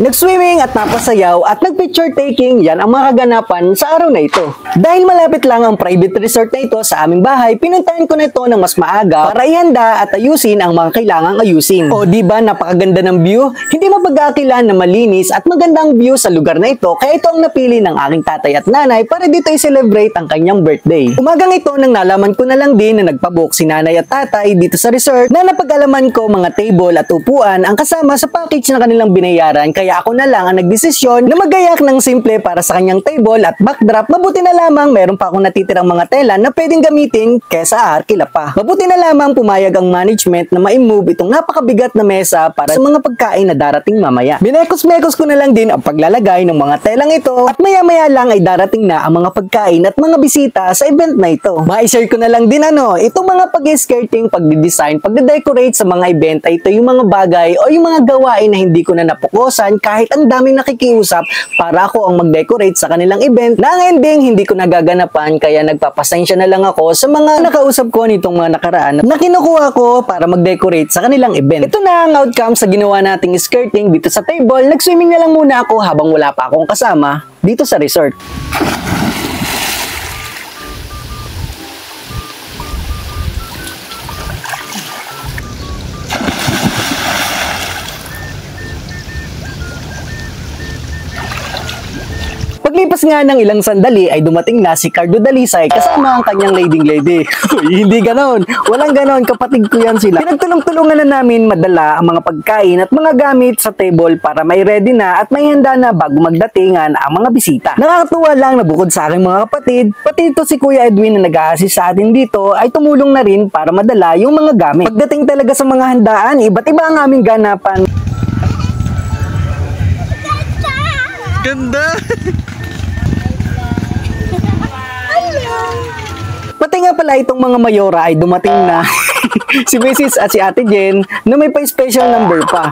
Nag-swimming at napasayaw at nag-picture taking, yan ang mga kaganapan sa araw na ito. Dahil malapit lang ang private resort na ito sa aming bahay, pinuntahan ko na ito ng mas maaga para ihanda at ayusin ang mga kailangang ayusin. O diba napakaganda ng view? Hindi mapag-aakilan na malinis at magandang view sa lugar na ito, kaya ito ang napili ng aking tatay at nanay para dito i-celebrate ang kanyang birthday. Umagang ito nang nalaman ko na lang din na nagpabook si nanay at tatay dito sa resort na napag-alaman ko mga table at upuan ang kasama sa package na kanilang binayaran, kaya ako na lang ang nagdesisyon na magayak ng simple para sa kanyang table at backdrop. Mabuti na lamang meron pa akong natitirang mga tela na pwedeng gamitin kesa arkila pa. Mabuti na lamang pumayag ang management na ma-move itong napakabigat na mesa para sa mga pagkain na darating mamaya. Binekos-mekos ko na lang din ang paglalagay ng mga telang ito at maya-maya lang ay darating na ang mga pagkain at mga bisita sa event na ito. Ma-share ko na lang din itong mga pag-skirting, pag-design, pag-decorate sa mga event ay ito yung mga bagay o yung mga gawain na hindi ko na napukusan kahit ang daming nakikiusap para ako ang mag-decorate sa kanilang event na ang ending hindi ko nagaganapan, kaya nagpapasensya na lang ako sa mga nakausap ko nitong mga nakaraan na kinukuha ko para mag-decorate sa kanilang event. Ito na ang outcome sa ginawa nating skirting dito sa table. Nag-swimming na lang muna ako habang wala pa akong kasama dito sa resort. Paglipas nga ng ilang sandali ay dumating na si Cardo Dalisay kasama ang kanyang leading lady. Hindi ganon. Walang ganon, kapatid ko yan sila. Pinagtulong-tulungan na namin madala ang mga pagkain at mga gamit sa table para may ready na at may handa na bago magdatingan ang mga bisita. Nakakatuwa lang na bukod sa aking mga kapatid, pati ito si Kuya Edwin na nag-a-assist sa atin dito ay tumulong na rin para madala yung mga gamit. Pagdating talaga sa mga handaan, iba't iba ang aming ganapan. Ganda! Pati nga pala itong mga mayora ay dumating na si Mrs. at si Ate Jen na may pa-special number pa.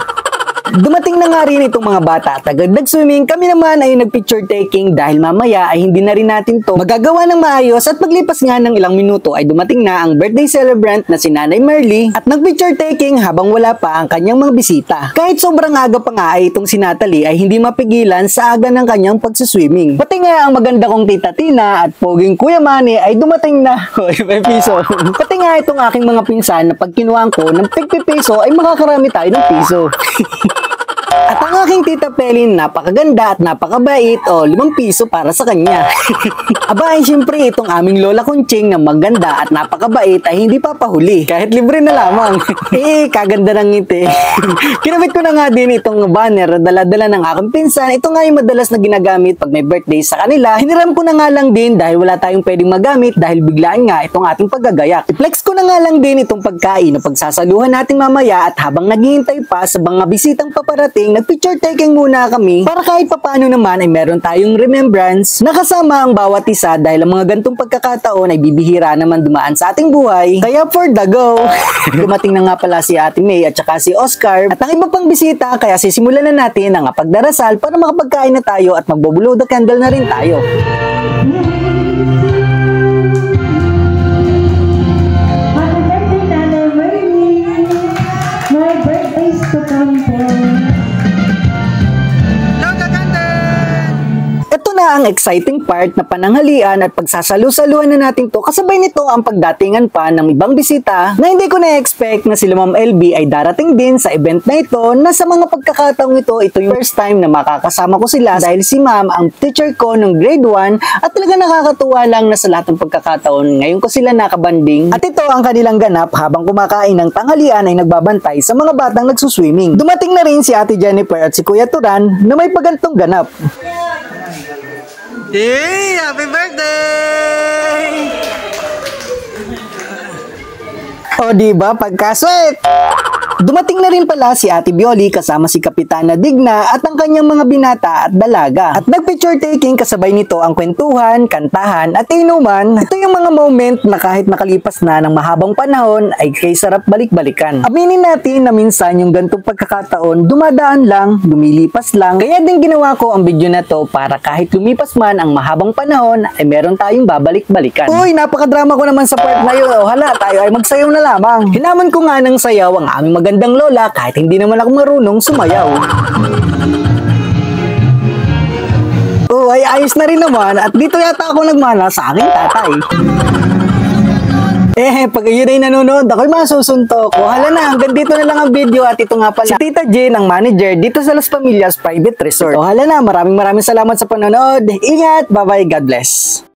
Dumating na nga rin itong mga bata at agad nag-swimming. Kami naman ay nag-picture taking dahil mamaya ay hindi na rin natin to magagawa ng maayos, at paglipas nga ng ilang minuto ay dumating na ang birthday celebrant na si Nanay Merly at nag-picture taking habang wala pa ang kanyang mga bisita. Kahit sobrang aga pa nga ay itong si Natalie ay hindi mapigilan sa aga ng kanyang pagsiswimming. Pati nga ang maganda kong Tita Tina at poging Kuya Manny ay dumating na. May piso. Pati nga itong aking mga pinsan na pag kinuhaan ko ng tig-piso ay makakarami tayo ng piso. At ang aking Tita Pelin, napakaganda at napakabait, o 5 piso para sa kanya. Aba, ay siyempre itong aming Lola Kunching na maganda at napakabait ay hindi papahuli, kahit libre na lamang. Kaganda ng ngiti. Kinabit ko na nga din itong banner na dala-dala ng aking pinsan. Ito nga yung madalas na ginagamit pag may birthday sa kanila. Hiniram ko na nga lang din dahil wala tayong pwedeng magamit dahil biglaan nga itong ating paggagayak. I-flex ko na nga lang din itong pagkain na pagsasaluhan natin mamaya, at habang naghihintay pa sa mga bisitang paparating, nag-picture taking muna kami para kahit papano naman ay meron tayong remembrance na kasama ang bawat isa, dahil ang mga gantong pagkakataon ay bibihira naman dumaan sa ating buhay. Kaya for the go! Dumating na nga pala si Ate May at saka si Oscar at ang iba pang bisita, kaya sisimulan na natin ang pagdarasal para makapagkain na tayo at magbo-blow the candle na rin tayo. Ang exciting part na pananghalian at pagsasalu-saluhan na natin to. Kasabay nito ang pagdatingan pa ng ibang bisita na hindi ko na-expect na sila Ma'am LB ay darating din sa event na ito, na sa mga pagkakataong ito yung first time na makakasama ko sila, dahil si Ma'am ang teacher ko nung grade 1 at talaga nakakatuwa lang na sa lahat ng pagkakataon ngayon ko sila nakabanding, at ito ang kanilang ganap habang kumakain ng tanghalian ay nagbabantay sa mga batang nagsuswimming. Dumating na rin si Ate Jennifer at si Kuya Turan na may pagantong ganap. Hey! Happy birthday! O diba, pagkaswet! Dumating na rin pala si Ate Bioli kasama si Kapitana Digna at ang kanyang mga binata at dalaga. At nag-picture taking kasabay nito ang kwentuhan, kantahan at inuman. Ito yung mga moment na kahit nakalipas na ng mahabang panahon ay kay sarap balik-balikan. Aminin natin na minsan yung gantong pagkakataon dumadaan lang, lumilipas lang. Kaya din ginawa ko ang video na to para kahit lumipas man ang mahabang panahon ay meron tayong babalik-balikan. Uy, napakadrama ko naman sa part na yun. O hala, tayo ay magsayaw na lamang. Hinaman ko nga ng sayaw ang aming magandang lola kahit hindi naman ako marunong sumayaw. ayos na rin naman at dito yata ako nagmana sa aking tatay. Pag yun ay nanonood, ako'y masusuntok. Hala na, hanggang dito na lang ang video at ito nga pala si Tita Jen, ang manager dito sa Las Familias Private Resort. Hala na, maraming salamat sa panonood. Ingat, bye-bye, God bless.